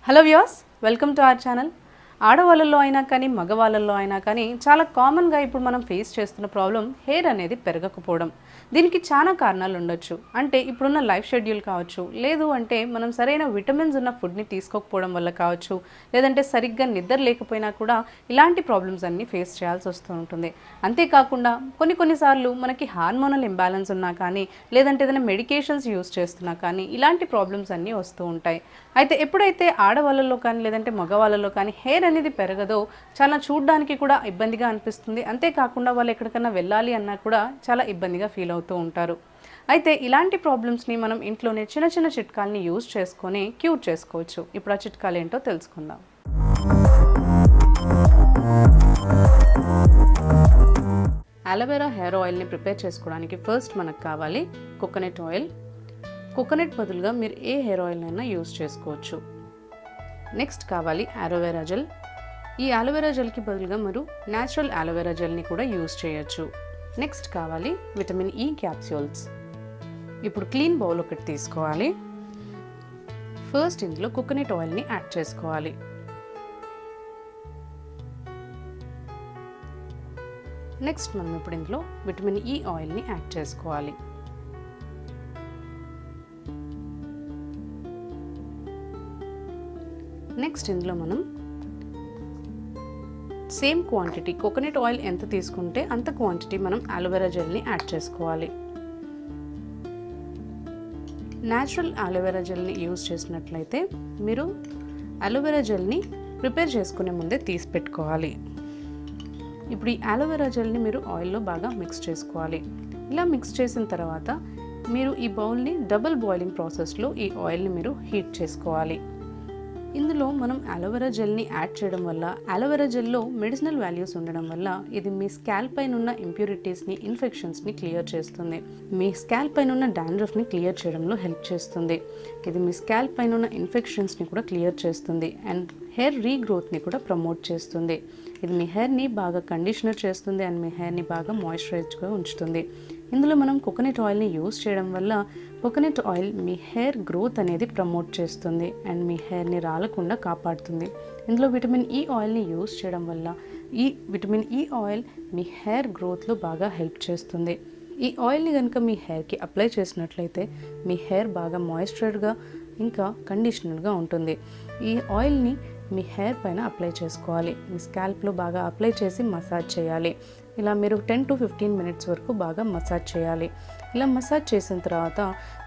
Hello viewers, welcome to our channel. ఆడవాళ్ళల్లో అయినా కానీ మగవాళ్ళల్లో అయినా కానీ చాలా కామన్గా ఇప్పుడు మనం ఫేస్ చేస్తున్న ప్రాబ్లం హెయిర్ అనేది పెరగకపోవడం. దీనికి చాలా కారణాలు ఉండొచ్చు. అంటే ఇప్పుడున్న లైఫ్ షెడ్యూల్ కావచ్చు, లేదు అంటే మనం సరైన విటమిన్స్ ఉన్న ఫుడ్ని తీసుకోకపోవడం వల్ల కావచ్చు, లేదంటే సరిగ్గా నిద్ర లేకపోయినా కూడా ఇలాంటి ప్రాబ్లమ్స్ అన్నీ ఫేస్ చేయాల్సి వస్తూ ఉంటుంది. అంతేకాకుండా కొన్నిసార్లు మనకి హార్మోనల్ ఇంబ్యాలెన్స్ ఉన్నా కానీ, లేదంటే ఏదైనా మెడికేషన్స్ యూస్ చేస్తున్నా కానీ ఇలాంటి ప్రాబ్లమ్స్ అన్నీ వస్తూ ఉంటాయి. అయితే ఎప్పుడైతే ఆడవాళ్ళలో కానీ లేదంటే మగవాళ్ళలో కానీ హెయిర్ అనేది పెరగదో చాలా చూడడానికి కూడా ఇబ్బందిగా అనిపిస్తుంది. అంతేకాకుండా వాళ్ళు ఎక్కడికన్నా వెళ్ళాలి అన్నా కూడా చాలా ఇబ్బందిగా ఫీల్ అవుతూ ఉంటారు. అయితే ఇలాంటి ప్రాబ్లమ్స్ని మనం ఇంట్లోనే చిన్న చిన్న చిట్కాలని యూజ్ చేసుకొని క్యూర్ చేసుకోవచ్చు. ఇప్పుడు ఆ చిట్కాలు ఏంటో తెలుసుకుందాం. అలోవెరా హెయిర్ ఆయిల్ని ప్రిపేర్ చేసుకోవడానికి ఫస్ట్ మనకు కావాలి కోకోనట్ ఆయిల్. కోకోనట్ బదులుగా మీరు ఏ హెయిర్ ఆయిల్ అయినా యూజ్ చేసుకోవచ్చు. నెక్స్ట్ కావాలి అలోవెరా జెల్. ఈ అలోవెరా జెల్కి బదులుగా మీరు న్యాచురల్ అలోవెరా జెల్ని కూడా యూజ్ చేయొచ్చు. నెక్స్ట్ కావాలి విటమిన్ ఈ క్యాప్సూల్స్. ఇప్పుడు క్లీన్ బౌల్ ఒకటి తీసుకోవాలి. ఫస్ట్ ఇందులో కోకోనట్ ఆయిల్ని యాడ్ చేసుకోవాలి. నెక్స్ట్ మనం ఇప్పుడు ఇందులో విటమిన్ ఈ ఆయిల్ని యాడ్ చేసుకోవాలి. నెక్స్ట్ ఇందులో మనం సేమ్ క్వాంటిటీ కోకోనట్ ఆయిల్ ఎంత తీసుకుంటే అంత క్వాంటిటీ మనం అలోవెరా జెల్ని యాడ్ చేసుకోవాలి. న్యాచురల్ అలోవెరా జెల్ని యూజ్ చేసినట్లయితే మీరు అలోవెరా జెల్ని ప్రిపేర్ చేసుకునే ముందే తీసి పెట్టుకోవాలి. ఇప్పుడు ఈ అలోవెరా జెల్ని మీరు ఆయిల్లో బాగా మిక్స్ చేసుకోవాలి. ఇలా మిక్స్ చేసిన తర్వాత మీరు ఈ బౌల్ని డబుల్ బాయిలింగ్ ప్రాసెస్లో ఈ ఆయిల్ని మీరు హీట్ చేసుకోవాలి. ఇందులో మనం అలోవెరా జెల్ని యాడ్ చేయడం వల్ల అలోవెరా జెల్లో మెడిసినల్ వాల్యూస్ ఉండడం వల్ల ఇది మీ స్కాల్ప్ పైన ఉన్న ఇంప్యూరిటీస్ని, ఇన్ఫెక్షన్స్ని క్లియర్ చేస్తుంది. మీ స్కాల్ప్ పైన ఉన్న డాండ్రఫ్ని క్లియర్ చేయడంలో హెల్ప్ చేస్తుంది. ఇది మీ స్కాల్ప్ పైన ఉన్న ఇన్ఫెక్షన్స్ని కూడా క్లియర్ చేస్తుంది అండ్ హెయిర్ రీగ్రోత్ని కూడా ప్రమోట్ చేస్తుంది. ఇది మీ హెయిర్ని బాగా కండిషనర్ చేస్తుంది అండ్ మీ హెయిర్ని బాగా మాయిశ్చరైజ్గా ఉంచుతుంది. ఇందులో మనం కోకోనట్ ఆయిల్ని యూజ్ చేయడం వల్ల కోకోనట్ ఆయిల్ మీ హెయిర్ గ్రోత్ అనేది ప్రమోట్ చేస్తుంది అండ్ మీ హెయిర్ని రాలకుండా కాపాడుతుంది. ఇందులో విటమిన్ ఈ ఆయిల్ని యూజ్ చేయడం వల్ల ఈ విటమిన్ ఈ ఆయిల్ మీ హెయిర్ గ్రోత్లో బాగా హెల్ప్ చేస్తుంది. ఈ ఆయిల్ని కనుక మీ హెయిర్కి అప్లై చేసినట్లయితే మీ హెయిర్ బాగా మాయిశ్చరైజ్గా ఇంకా కండిషనర్గా ఉంటుంది. ఈ ఆయిల్ని మీ హెయిర్ పైన అప్లై చేసుకోవాలి. మీ స్కాల్ప్లో బాగా అప్లై చేసి మసాజ్ చేయాలి. ఇలా మీరు 10 to 15 minutes వరకు బాగా మసాజ్ చేయాలి. ఇలా మసాజ్ చేసిన తర్వాత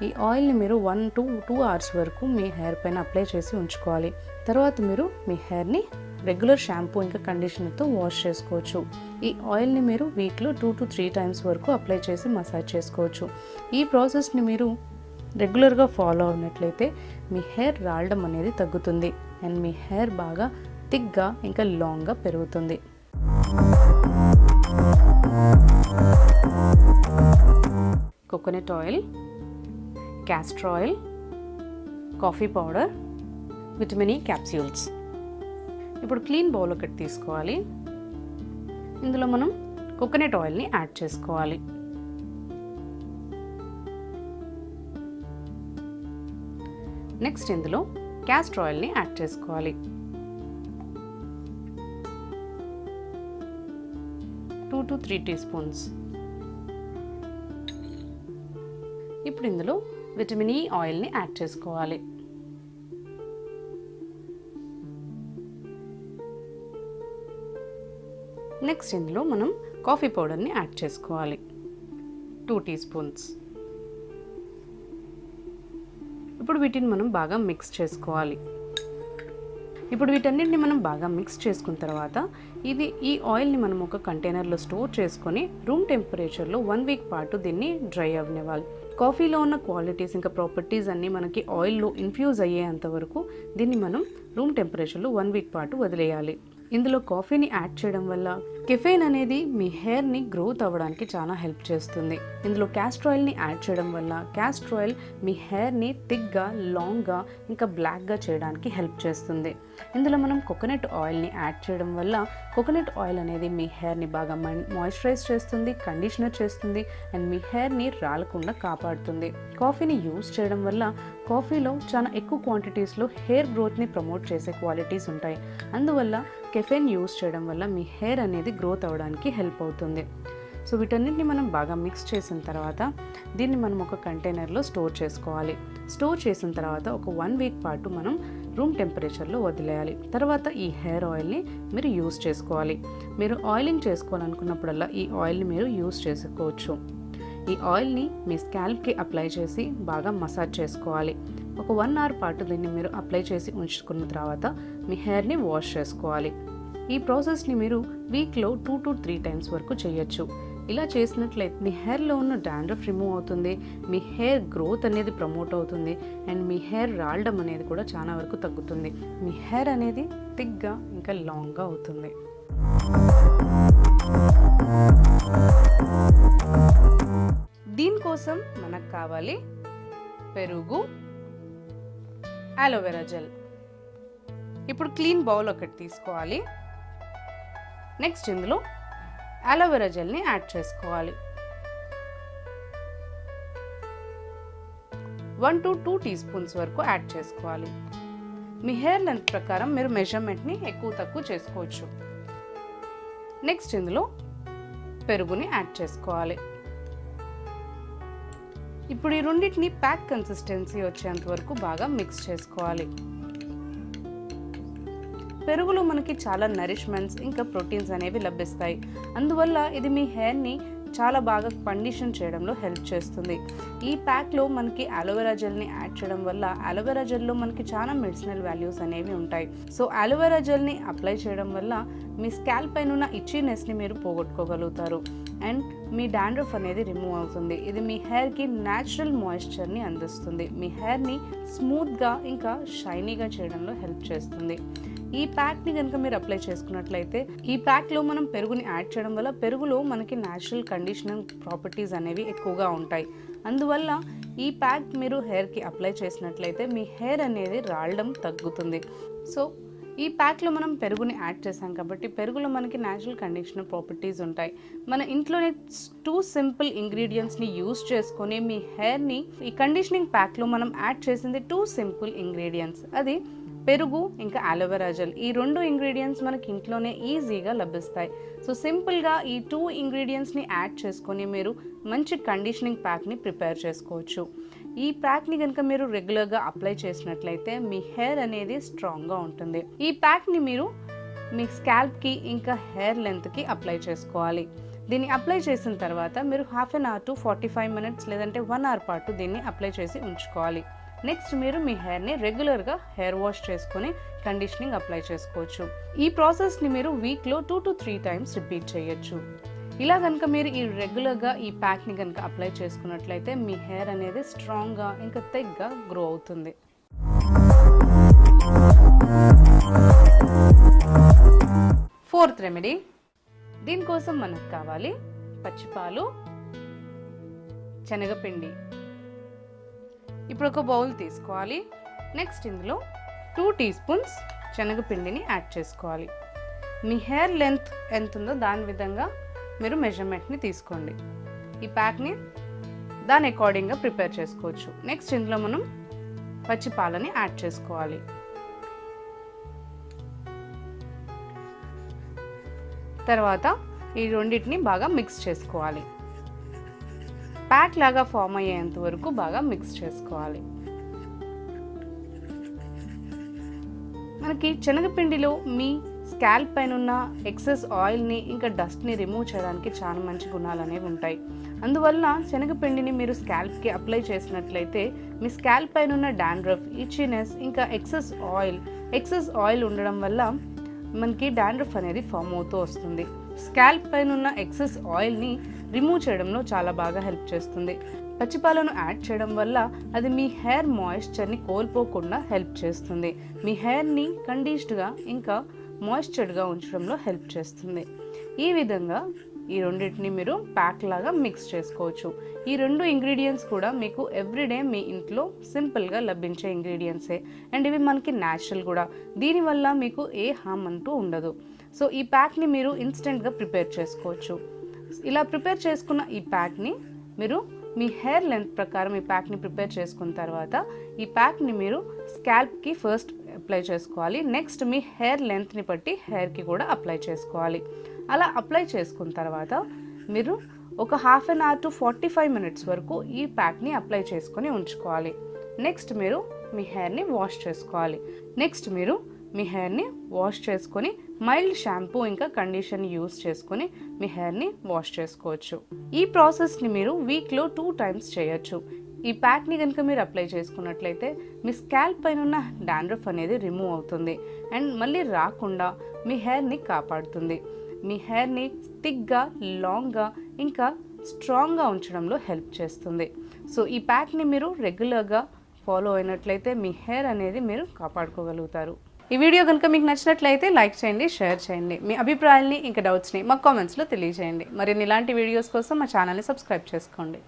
ఈ ఆయిల్ని మీరు 1 to 2 hours వరకు మీ హెయిర్ పైన అప్లై చేసి ఉంచుకోవాలి. తర్వాత మీరు మీ హెయిర్ని రెగ్యులర్ షాంపూ ఇంకా కండిషనర్తో వాష్ చేసుకోవచ్చు. ఈ ఆయిల్ని మీరు వీక్లో 2 to 3 times వరకు అప్లై చేసి మసాజ్ చేసుకోవచ్చు. ఈ ప్రాసెస్ని మీరు రెగ్యులర్గా ఫాలో అయినట్లయితే మీ హెయిర్ రాలడం అనేది తగ్గుతుంది అండ్ మీ హెయిర్ బాగా థిక్గా ఇంకా లాంగ్గా పెరుగుతుంది. Coconut oil, castor oil, coffee powder, vitamin E capsules. ఇప్పుడు క్లీన్ బౌల్ ఒకటి తీసుకోవాలి. ఇందులో మనం కోకోనట్ ఆయిల్ని యాడ్ చేసుకోవాలి. నెక్స్ట్ ఇందులో క్యాస్టర్ ఆయిల్ని యాడ్ చేసుకోవాలి. 2 to 3 teaspoons. ఇప్పుడు ఇందులో విటమిన్ ఈ ఆయిల్ని యాడ్ చేసుకోవాలి. నెక్స్ట్ ఇందులో మనం కాఫీ పౌడర్ని యాడ్ చేసుకోవాలి. 2 teaspoons. ఇప్పుడు వీటిని మనం బాగా మిక్స్ చేసుకోవాలి. ఇప్పుడు వీటన్నిటిని మనం బాగా మిక్స్ చేసుకున్న తర్వాత ఈ ఆయిల్ని మనం ఒక కంటైనర్లో స్టోర్ చేసుకొని రూమ్ టెంపరేచర్లో 1 week పాటు దీన్ని డ్రై అవ్వనివ్వాలి. కాఫీలో ఉన్న క్వాలిటీస్ ఇంకా ప్రాపర్టీస్ అన్నీ మనకి ఆయిల్లో ఇన్ఫ్యూజ్ అయ్యేంత వరకు దీన్ని మనం రూమ్ టెంపరేచర్లో 1 week పాటు వదిలేయాలి. ఇందులో కాఫీని యాడ్ చేయడం వల్ల కెఫెయిన్ అనేది మీ హెయిర్ని గ్రోత్ అవ్వడానికి చాలా హెల్ప్ చేస్తుంది. ఇందులో క్యాస్టర్ ఆయిల్ని యాడ్ చేయడం వల్ల క్యాస్టర్ ఆయిల్ మీ హెయిర్ని థిక్గా, లాంగ్గా, ఇంకా బ్లాక్గా చేయడానికి హెల్ప్ చేస్తుంది. ఇందులో మనం కోకోనట్ ఆయిల్ని యాడ్ చేయడం వల్ల కోకోనట్ ఆయిల్ అనేది మీ హెయిర్ని బాగా మాయిశ్చరైజ్ చేస్తుంది, కండిషనర్ చేస్తుంది అండ్ మీ హెయిర్ని రాలకుండా కాపాడుతుంది. కాఫీని యూస్ చేయడం వల్ల కాఫీలో చాలా ఎక్కువ క్వాంటిటీస్లో హెయిర్ గ్రోత్ని ప్రమోట్ చేసే క్వాలిటీస్ ఉంటాయి. అందువల్ల కెఫెయిన్ యూస్ చేయడం వల్ల మీ హెయిర్ అనేది గ్రోత్ అవ్వడానికి హెల్ప్ అవుతుంది. సో వీటన్నిటిని మనం బాగా మిక్స్ చేసిన తర్వాత దీన్ని మనం ఒక కంటైనర్లో స్టోర్ చేసుకోవాలి. స్టోర్ చేసిన తర్వాత ఒక 1 వీక్ పాటు మనం రూమ్ టెంపరేచర్లో వదిలేయాలి. తర్వాత ఈ హెయిర్ ఆయిల్ని మీరు యూస్ చేసుకోవాలి. మీరు ఆయిలింగ్ చేసుకోవాలనుకున్నప్పుడల్లా ఈ ఆయిల్ని మీరు యూస్ చేసుకోవచ్చు. ఈ ఆయిల్ని మీ స్కాల్ప్కి అప్లై చేసి బాగా మసాజ్ చేసుకోవాలి. ఒక 1 అవర్ పాటు దీన్ని మీరు అప్లై చేసి ఉంచుకున్న తర్వాత మీ హెయిర్ని వాష్ చేసుకోవాలి. ఈ ప్రాసెస్ని మీరు వీక్లో 2 to 3 టైమ్స్ వరకు చేయొచ్చు. ఇలా చేసినట్లయితే మీ హెయిర్లో ఉన్న డాండ్రఫ్ రిమూవ్ అవుతుంది, మీ హెయిర్ గ్రోత్ అనేది ప్రమోట్ అవుతుంది అండ్ మీ హెయిర్ రాలడం అనేది కూడా చాలా వరకు తగ్గుతుంది. మీ హెయిర్ అనేది థిక్గా ఇంకా లాంగ్గా అవుతుంది. దీనికోసం మనకు కావాలి పెరుగు, అలోవెరా జెల్. ఇప్పుడు క్లీన్ బౌల్ ఒకటి తీసుకోవాలి. నెక్స్ట్ ఇందులో అలోవెరా జెల్ని యాడ్ చేసుకోవాలి. 1 to 2 teaspoons వరకు యాడ్ చేసుకోవాలి. మీ హెయిర్ లెంత్ ప్రకారం మీరు మెజర్మెంట్ని ఎక్కువ తక్కువ చేసుకోవచ్చు. నెక్స్ట్ ఇందులో పెరుగుని యాడ్ చేసుకోవాలి. ఇప్పుడు ఈ రెండింటిని ప్యాక్ కన్సిస్టెన్సీ వచ్చేంత వరకు బాగా మిక్స్ చేసుకోవాలి. పెరుగులో మనకి చాలా నరిష్మెంట్స్ ఇంకా ప్రోటీన్స్ అనేవి లభిస్తాయి. అందువల్ల ఇది మీ హెయిర్ని చాలా బాగా కండిషన్ చేయడంలో హెల్ప్ చేస్తుంది. ఈ ప్యాక్లో మనకి అలోవెరా జెల్ని యాడ్ చేయడం వల్ల అలోవెరా జెల్లో మనకి చాలా మెడిసినల్ వాల్యూస్ అనేవి ఉంటాయి. సో అలోవెరా జెల్ని అప్లై చేయడం వల్ల మీ స్కాల్ప్ పైన ఉన్న ఇచ్చీనెస్ని మీరు పోగొట్టుకోగలుగుతారు అండ్ మీ డాండ్రఫ్ అనేది రిమూవ్ అవుతుంది. ఇది మీ హెయిర్కి న్యాచురల్ మాయిశ్చర్ని అందిస్తుంది. మీ హెయిర్ని స్మూత్గా ఇంకా షైనీగా చేయడంలో హెల్ప్ చేస్తుంది. ఈ ప్యాక్ని కనుక మీరు అప్లై చేసుకున్నట్లయితే ఈ ప్యాక్లో మనం పెరుగుని యాడ్ చేయడం వల్ల పెరుగులో మనకి న్యాచురల్ కండిషనింగ్ ప్రాపర్టీస్ అనేవి ఎక్కువగా ఉంటాయి. అందువల్ల ఈ ప్యాక్ మీరు హెయిర్కి అప్లై చేసినట్లయితే మీ హెయిర్ అనేది రాలడం తగ్గుతుంది. సో ఈ ప్యాక్లో మనం పెరుగుని యాడ్ చేసాం కాబట్టి పెరుగులో మనకి న్యాచురల్ కండిషనర్ ప్రాపర్టీస్ ఉంటాయి. మన ఇంట్లోనే 2 సింపుల్ ఇంగ్రీడియంట్స్ని యూస్ చేసుకొని మీ హెయిర్ని ఈ కండిషనింగ్ ప్యాక్లో మనం యాడ్ చేసింది 2 సింపుల్ ఇంగ్రీడియంట్స్. అది పెరుగు ఇంకా అలోవెరా జెల్. ఈ 2 ఇంగ్రీడియంట్స్ మనకి ఇంట్లోనే ఈజీగా లభిస్తాయి. సో సింపుల్గా ఈ 2 ఇంగ్రీడియంట్స్ని యాడ్ చేసుకొని మీరు మంచి కండిషనింగ్ ప్యాక్ని ప్రిపేర్ చేసుకోవచ్చు. ఈ ప్యాక్ని కనుక మీరు రెగ్యులర్గా అప్లై చేసినట్లయితే మీ హెయిర్ అనేది స్ట్రాంగ్గా ఉంటుంది. ఈ ప్యాక్ని మీరు మీ స్కాల్ప్కి ఇంకా హెయిర్ లెంత్కి అప్లై చేసుకోవాలి. దీన్ని అప్లై చేసిన తర్వాత మీరు 1/2 hour to 45 minutes లేదంటే 1 hour పాటు దీన్ని అప్లై చేసి ఉంచుకోవాలి. నెక్స్ట్ మీరు మీ హెయిర్ని రెగ్యులర్గా హెయిర్ వాష్ చేసుకొని కండిషనింగ్ అప్లై చేసుకోవచ్చు. ఈ ప్రాసెస్ని మీరు వీక్లో 2 to 3 times రిపీట్ చేయొచ్చు. ఇలా కనుక మీరు ఈ రెగ్యులర్గా ఈ ప్యాక్ని కనుక అప్లై చేసుకున్నట్లయితే మీ హెయిర్ అనేది స్ట్రాంగ్గా ఇంకా థిక్గా గ్రో అవుతుంది. Fourth remedy. దీనికోసం మనకు కావాలి పచ్చిపాలు, శనగపిండి. ఇప్పుడు ఒక బౌల్ తీసుకోవాలి. నెక్స్ట్ ఇందులో 2 teaspoons శనగపిండిని యాడ్ చేసుకోవాలి. మీ హెయిర్ లెంత్ ఎంత ఉందో దాని విధంగా మీరు మెజర్మెంట్ని తీసుకోండి. ఈ ప్యాక్ని దాని అకార్డింగ్గా ప్రిపేర్ చేసుకోవచ్చు. నెక్స్ట్ ఇందులో మనం పచ్చి పాలని యాడ్ చేసుకోవాలి. తర్వాత ఈ రెండింటిని బాగా మిక్స్ చేసుకోవాలి. ప్యాక్ లాగా ఫామ్ అయ్యేంత వరకు బాగా మిక్స్ చేసుకోవాలి. మనకి శనగపిండిలో మీ స్కాల్ప్ పైన ఉన్న ఎక్సెస్ ఆయిల్ని ఇంకా డస్ట్ని రిమూవ్ చేయడానికి చాలా మంచి గుణాలు అనేవి ఉంటాయి. అందువల్ల శనగపిండిని మీరు స్కాల్ప్కి అప్లై చేసినట్లయితే మీ స్కాల్ప్ పైన ఉన్న డాండ్రఫ్, ఇచ్చింెస్ ఇంకా ఎక్సెస్ ఆయిల్ ఉండడం వల్ల మనకి డాండ్రఫ్ అనేది ఫామ్ అవుతూ వస్తుంది. స్కాల్ప్ పైన ఉన్న ఎక్సెస్ ఆయిల్ని రిమూవ్ చేయడంలో చాలా బాగా హెల్ప్ చేస్తుంది. పచ్చిపాలను యాడ్ చేయడం వల్ల అది మీ హెయిర్ మాయిశ్చర్ని కోల్పోకుండా హెల్ప్ చేస్తుంది. మీ హెయిర్ని కండిషన్డ్గా ఇంకా మాయిశ్చర్డ్గా ఉంచడంలో హెల్ప్ చేస్తుంది. ఈ విధంగా ఈ రెండింటిని మీరు ప్యాక్ లాగా మిక్స్ చేసుకోవచ్చు. ఈ 2 ఇంగ్రీడియంట్స్ కూడా మీకు ఎవ్రీడే మీ ఇంట్లో సింపుల్గా లభించే ఇంగ్రీడియంట్సే అండ్ ఇవి మనకి న్యాచురల్ కూడా. దీనివల్ల మీకు ఏ హామ్ అంటూ ఉండదు. సో ఈ ప్యాక్ని మీరు ఇన్స్టెంట్గా ప్రిపేర్ చేసుకోవచ్చు. ఇలా ప్రిపేర్ చేసుకున్న ఈ ప్యాక్ని మీరు మీ హెయిర్ లెంత్ ప్రకారం ఈ ప్యాక్ని ప్రిపేర్ చేసుకున్న తర్వాత ఈ ప్యాక్ని మీరు స్కాల్ప్కి ఫస్ట్ అప్లై చేసుకోవాలి. నెక్స్ట్ మీ హెయిర్ లెంత్ని బట్టి హెయిర్కి కూడా అప్లై చేసుకోవాలి. అలా అప్లై చేసుకున్న తర్వాత మీరు ఒక half an hour to 45 minutes వరకు ఈ ప్యాక్ని అప్లై చేసుకొని ఉంచుకోవాలి. నెక్స్ట్ మీరు మీ హెయిర్ని వాష్ చేసుకోవాలి. వాష్ చేసుకొని మైల్డ్ షాంపూ ఇంకా కండిషన్ యూస్ చేసుకొని మీ హెయిర్ని వాష్ చేసుకోవచ్చు. ఈ ప్రాసెస్ని మీరు వీక్లో 2 టైమ్స్ చేయొచ్చు. ఈ ప్యాక్ని కనుక మీరు అప్లై చేసుకున్నట్లయితే మీ స్కాల్ప్ పైన ఉన్న డాండ్రఫ్ అనేది రిమూవ్ అవుతుంది అండ్ మళ్ళీ రాకుండా మీ హెయిర్ని కాపాడుతుంది. మీ హెయిర్ని థిక్గా, లాంగ్గా ఇంకా స్ట్రాంగ్గా ఉంచడంలో హెల్ప్ చేస్తుంది. సో ఈ ప్యాక్ని మీరు రెగ్యులర్గా ఫాలో అయినట్లయితే మీ హెయిర్ అనేది మీరు కాపాడుకోగలుగుతారు. ఈ వీడియో కనుక మీకు నచ్చినట్లయితే లైక్ చేయండి, షేర్ చేయండి. మీ అభిప్రాయాల్ని ఇంకా డౌట్స్ని మా కామెంట్స్లో తెలియజేయండి. మరిన్ని ఇలాంటి వీడియోస్ కోసం మా ఛానల్ని సబ్స్క్రైబ్ చేసుకోండి.